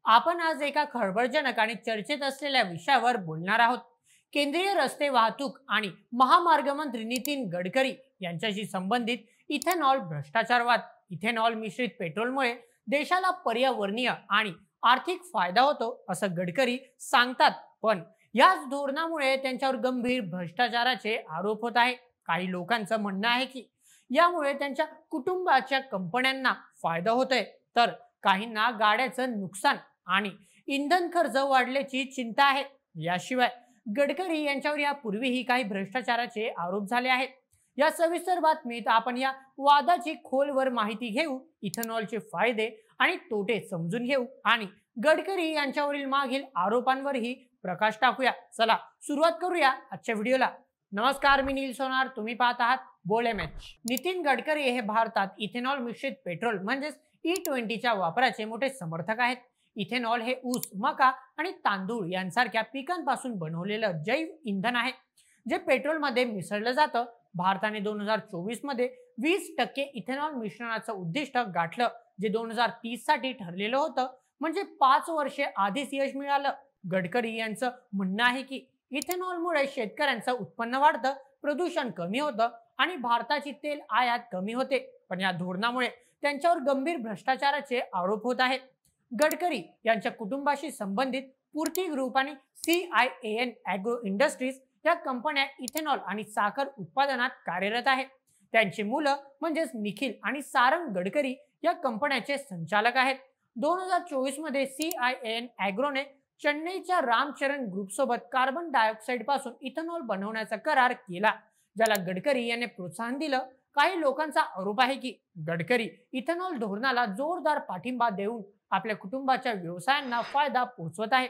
आपण आज एका खळबळजनक आणि चर्चेत असलेल्या विषयावर बोलणार आहोत. केंद्रीय रस्ते वाहतूक आणि महामार्ग मंत्री नितीन गडकरी यांच्याशी संबंधित इथेनॉल भ्रष्टाचार वाद. इथेनॉल मिश्रित पेट्रोलमुळे देशाला पर्यावरणीय आणि आर्थिक फायदा होतो असं गडकरी सांगतात, पण याच धोरणामुळे त्यांच्यावर गंभीर भ्रष्टाचाराचे आरोप होत आहे. काही लोकांचं म्हणणं आहे की यामुळे त्यांच्या कुटुंबाच्या कंपन्यांना फायदा होतोय, तर काहींना गाड्याचं नुकसान आणि इंधन खर्च वाढल्याची चिंता आहे. याशिवाय गडकरी यांच्यावर यापूर्वीही काही भ्रष्टाचाराचे आरोप झाले आहेत. या सविस्तर बातमीत आपण या वादाची खोलवर माहिती घेऊ, इथेनॉलचे फायदे आणि तोटे समजून घेऊ आणि गडकरी यांच्यावरील मागील आरोपांवरही प्रकाश टाकूया. चला सुरुवात करूया आजच्या व्हिडिओला. नमस्कार, मी नील सोनार, तुम्ही पाहत आहात बोल एमएच. नितीन गडकरी हे भारतात इथेनॉल मिश्रित पेट्रोल म्हणजेच E20च्या वापराचे मोठे समर्थक आहेत. इथेनॉल हे ऊस, मका आणि तांदूळ यांसारख्या पिकांपासून बनवलेलं जैव इंधन आहे, जे पेट्रोलमध्ये मिसळलं जातं. भारताने 2024 मध्ये 20% इथेनॉल मिश्रणाचं उद्दिष्ट गाठलं, जे 2030 साठी ठरलेलं होतं. म्हणजे 5 वर्षे आधीच यश मिळालं. गडकरी यांचं म्हणणं आहे की इथेनॉलमुळे शेतकऱ्यांचं उत्पन्न वाढतं, प्रदूषण कमी होतं आणि भारताची तेल आयात कमी होते. पण या धोरणामुळे त्यांच्यावर गंभीर भ्रष्टाचाराचे आरोप होत आहेत. गडकरी यांच्या कुटुंबाशी संबंधित पूर्ती ग्रुप आणि CIAN ॲग्रो इंडस्ट्रीज या कंपन्या इथेनॉल आणि साखर उत्पादनात कार्यरत आहेत. त्यांची मुलं म्हणजेच निखिल आणि सारंग गडकरी या कंपन्याचे संचालक आहेत. 2024 मध्ये CIAN ॲग्रोने चेन्नईच्या रामचरण ग्रुपसोबत कार्बन डायऑक्साईड पासून इथेनॉल बनवण्याचा करार केला, ज्याला गडकरी यांनी प्रोत्साहन दिलं. काही लोकांचा आरोप आहे की गडकरी इथेनॉल धोरणाला जोरदार पाठिंबा देऊन आपल्या कुटुंबाच्या व्यवसायांना फायदा पोहोचवत आहे.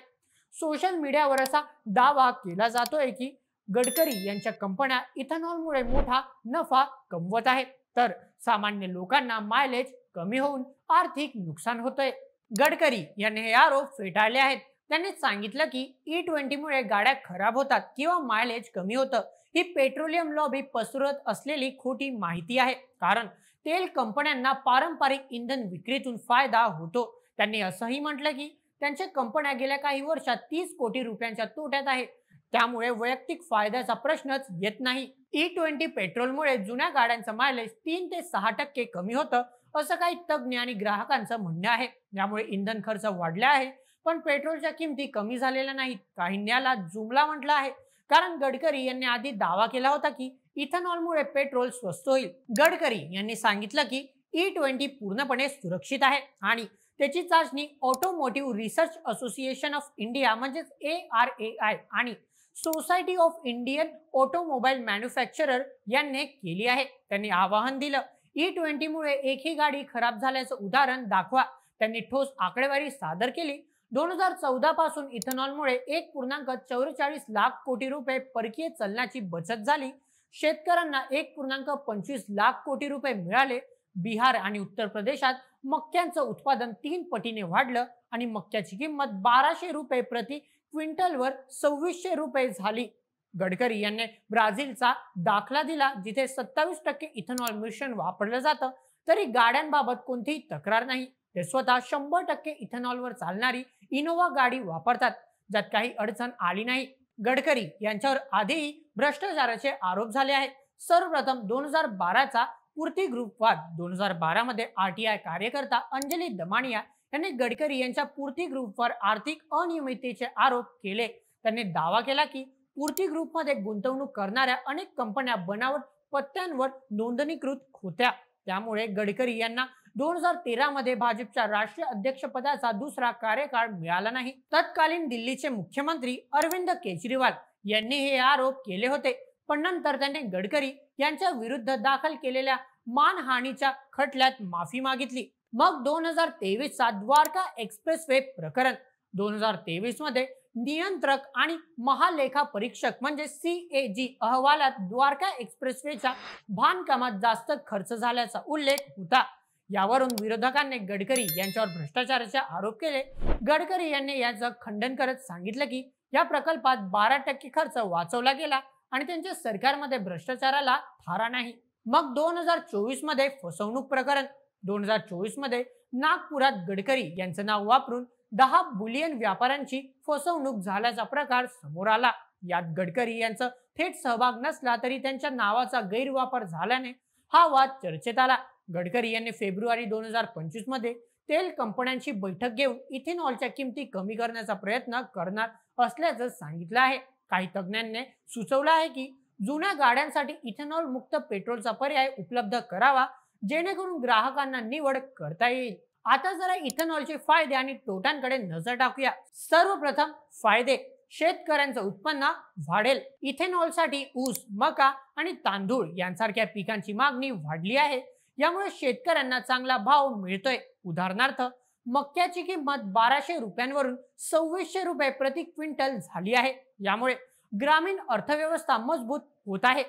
सोशल मीडियावर असा दावा केला जातोय की गडकरी यांच्या कंपन्या इथेनॉलमुळे मोठा नफा कमवत आहेत, तर सामान्य लोकांना मायलेज कमी होऊन आर्थिक नुकसान होतंय. गडकरी यांनी हे आरोप फेटाळले आहेत. त्यांनी सांगितलं की E20 मुळे गाड्या खराब होतात किंवा मायलेज कमी होतं, ही पेट्रोलियम लॉबी पसरवत असलेली खोटी माहिती आहे, कारण तेल कंपन्यांना पारंपरिक इंधन विक्रीतून फायदा होतो. त्यांनी असंही म्हटलं की त्यांच्या कंपन्या गेल्या काही वर्षात 30 कोटी रुपयांच्या तोट्यात आहेत, त्यामुळे वैयक्तिक फायद्याचा प्रश्नच येत नाही. E20 पेट्रोलमुळे जुन्या गाड्यांचं मायलेज 3 ते 6% कमी होतं, असं काही तज्ज्ञ आणि ग्राहकांचं म्हणणं आहे. यामुळे इंधन खर्च वाढला आहे, पण पेट्रोलच्या किमती कमी झालेल्या नाहीत. काहींनी याला जुमला म्हटलं आहे, कारण गडकरी यांनी आधी दावा केला होता की इथेनॉलमुळे पेट्रोल स्वस्त होईल. गडकरी यांनी सांगितलं की E20 पूर्णपणे सुरक्षित आहे आणि त्याची चाचणी automotive research association of India म्हणजेच ARAI आणि society of Indian automobile manufacturer यांनी केली आहे. त्यांनी आवाहन दिलं, E20 मुळे एकही गाडी खराब झाल्याचं उदाहरण दाखवा. त्यांनी ठोस आकडेवारी सादर केली. 2014 पासून इथेनॉलमुळे 1.44 लाख कोटी रुपये परकीय चलनाची बचत झाली. शेतकऱ्यांना 1.25 लाख कोटी रुपये मिळाले. बिहार आणि उत्तर प्रदेशात मक्याचं उत्पादन 3 पटीने वाढलं आणि मक्याची किंमत 1200 रुपये प्रति क्विंटलवर 2600 रुपये झाली. गडकरी यांनी ब्राझीलचा दाखला दिला, जिथे 27% इथेनॉल मिश्रण वापरलं जातं, तरी गाड्यांबाबत कोणतीही तक्रार नाही. ते स्वतः 100% इथेनॉलवर चालणारी इनोवा गाडी वापरतात, ज्यात काही अडचण आली नाही. गडकरी यांच्यावर आधीही भ्रष्टाचाराचे आरोप झाले आहेत. सर्वप्रथम 2012चा पूर्ती ग्रुप वाद. 2012 मध्ये RTI कार्यकर्ता अंजली दमानिया यांनी गडकरी यांच्या पूर्ती ग्रुपवर आर्थिक अनियमिततेचे आरोप केले. त्यांनी दावा केला की पूर्ती ग्रुपमध्ये गुंतवणूक करणाऱ्या अनेक कंपन्या बनावट पत्त्यांवर नोंदणीकृत होत्या. त्यामुळे गडकरी यांना 2013 मध्ये भाजपच्या राष्ट्रीय अध्यक्षपदाचा दुसरा कार्यकाळ मिळाला नाही. तत्कालीन दिल्लीचे मुख्यमंत्री अरविंद केजरीवाल यांनी हे आरोप केले होते, पण नंतर त्यांनी गडकरी यांच्या विरुद्ध दाखल केलेल्या मानहानीच्या खटल्यात माफी मागितली. मग 2023 चा द्वारका एक्सप्रेसवे प्रकरण. 2023 मध्ये नियंत्रक आणि महालेखा परीक्षक म्हणजे CAG अहवालात द्वारका एक्सप्रेसवेच्या बांधकामात जास्त खर्च झाल्याचा उल्लेख होता. यावरून विरोधकांनी गडकरी यांच्यावर भ्रष्टाचाराचे आरोप केले. गडकरी यांनी याचं खंडन करत सांगितलं की या प्रकल्पात 12% खर्च वाचवला गेला आणि त्यांच्या सरकारमध्ये भ्रष्टाचाराला थारा नाही. मग 2024 मध्ये फसवणूक प्रकरण. 2024 मध्ये नागपुरात गडकरी यांचं नाव वापरून 10 बुलियन व्यापाऱ्यांची फसवणूक झाल्याचा प्रकार समोर आला। यात गडकरी यांचा थेट सहभाग नसला तरी त्यांच्या नावाचा गैरवापर झाल्याने हा वाद चर्चेत आला। गडकरी यांनी फेब्रुवारी 2025 मध्ये तेल कंपन्यांची बैठक घेऊन इथेनॉलच्या किमती कमी करण्याचा प्रयत्न करणार असल्याचं सांगितलं आहे। काही तज्ञांनी सुचवलं आहे की जुन्या गाड्यांसाठी इथेनॉल मुक्त पेट्रोलचा पर्याय उपलब्ध करावा, जेणेकरून ग्राहकांना निवड करता येईल। आता जरा इथेनॉलचे फायदे आणि तोट्यांकडे नजर टाकूया। सर्वप्रथम फायदे, शेतकऱ्यांचं उत्पन्न वाढेल। इथेनॉलसाठी ऊस, मका आणि तांदूळ यांसारख्या पिकांची मागणी वाढली आहे, यामुळे शेतकऱ्यांना चांगला भाव मिळतोय। उदाहरणार्थ मक्याची किंमत 1200 रुपयांवरून 2600 रुपये प्रति क्विंटल झाली आहे। यामुळे ग्रामीण अर्थव्यवस्था मजबूत होत आहे।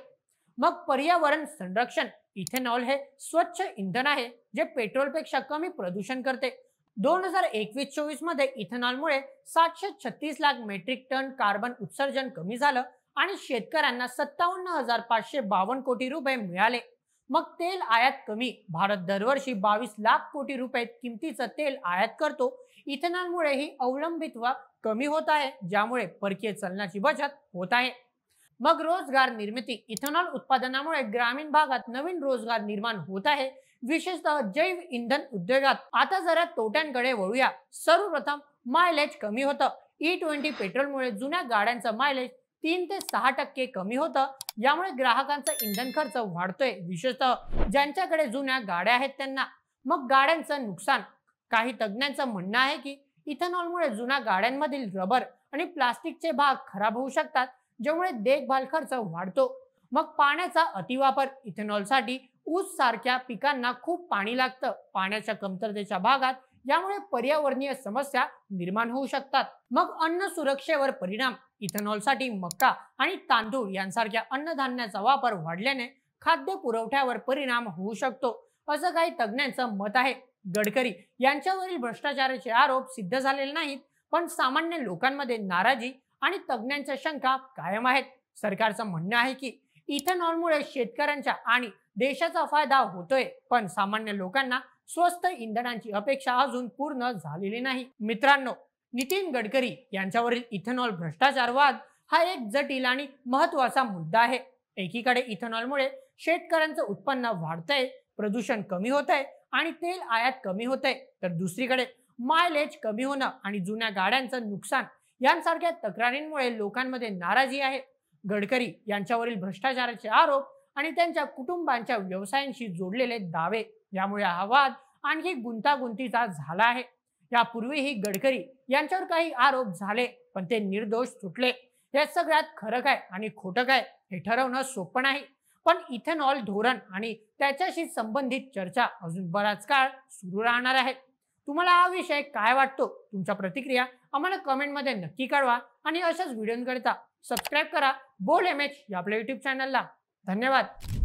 मग पर्यावरण संरक्षण, इथेनॉल हे स्वच्छ इंधन आहे जे पेट्रोलपेक्षा कमी प्रदूषण करते। 2021-24 मध्ये इथेनॉलमुळे 736 लाख मेट्रिक टन कार्बन उत्सर्जन कमी झालं आणि शेतकऱ्यांना 57,552 कोटी रुपये मिळाले। मग तेल आयात कमी, भारत दरवर्षी 22 लाख कोटी रुपये किमतीचं तेल आयात करतो। इथेनॉलमुळे ही अवलंबित्व कमी होत आहे, ज्यामुळे परकीय चलनाची बचत होत आहे। मग रोजगार निर्मिती, इथेनॉल उत्पादनामुळे ग्रामीण भागात नवीन रोजगार निर्माण होत आहे, विशेषतः जैव इंधन उद्योगात। आता जरा तोट्यांकडे वळूया। सर्वप्रथम मायलेज कमी होतं। E20 पेट्रोलमुळे जुन्या गाड्यांचं मायलेज 3 ते 6% कमी होतं, यामुळे ग्राहकांचा इंधन खर्च वाढतोय, विशेषतः ज्यांच्याकडे जुन्या गाड्या आहेत त्यांना। मग गाड्यांचं नुकसान, काही तज्ञांचं म्हणणं आहे की इथेनॉलमुळे जुन्या गाड्यांमधील रबर आणि प्लास्टिकचे भाग खराब होऊ शकतात, ज्यामुळे देखभाल खर्च वाढतो। मग पाण्याचा अतिवापर, इथेनॉलसाठी ऊस सारख्या पिकांना खूप पाणी लागतं, पाण्याच्या कमतरतेच्या भागात, यामुळे पर्यावरणीय समस्या निर्माण होऊ शकतात। मग अन्न सुरक्षेवर परिणाम, इथेनॉलसाठी मका आणि तांदूळ यांसारख्या अन्नधान्याचा वापर वाढल्याने खाद्य पुरवठ्यावर परिणाम होऊ शकतो, असं काही तज्ञांचं मत आहे। गडकरी यांच्यावरील भ्रष्टाचाराचे आरोप सिद्ध झालेले नाहीत, पण सामान्य लोकांमध्ये नाराजी आणि तज्ञांच्या शंका कायम आहेत। सरकारचं म्हणणं आहे की इथेनॉलमुळे शेतकऱ्यांच्या आणि देशाचा फायदा होतोय, पण सामान्य लोकांना स्वस्त इंधनांची अपेक्षा अजून पूर्ण झालेली नाही। मित्रांनो, नितीन गडकरी यांच्यावरील इथेनॉल भ्रष्टाचार वाद हा एक जटिल आणि महत्त्वाचा मुद्दा आहे। एकीकडे इथेनॉलमुळे शेतकऱ्यांचं उत्पन्न वाढतंय, प्रदूषण कमी होतंय आणि तेल आयात कमी होतंय, तर दुसरीकडे मायलेज कमी होणं आणि जुन्या गाड्यांचं नुकसान यांसारख्या तक्रारींमुळे लोकांमध्ये नाराजी आहे। गडकरी यांच्यावरील भ्रष्टाचाराचे आरोप आणि त्यांच्या कुटुंबांच्या व्यवसायांशी जोडलेले दावे यामुळे हा वाद आणखी गुंतागुंतीचा झाला आहे। यापूर्वीही गडकरी यांच्यावर काही आरोप झाले, पण ते निर्दोष सुटले। या सगळ्यात खरं काय आणि खोटं काय हे ठरवणं सोपं नाही, पण इथेनॉल धोरण आणि त्याच्याशी संबंधित चर्चा अजून बराच काळ सुरू राहणार आहे। तुम्हाला हा विषय काय वाटतो? तुमच्या प्रतिक्रिया आम्हाला कमेंटमध्ये नक्की कळवा आणि अशाच व्हिडिओंकरिता सबस्क्राईब करा बोल एमएच या आपल्या YouTube चॅनलला। धन्यवाद।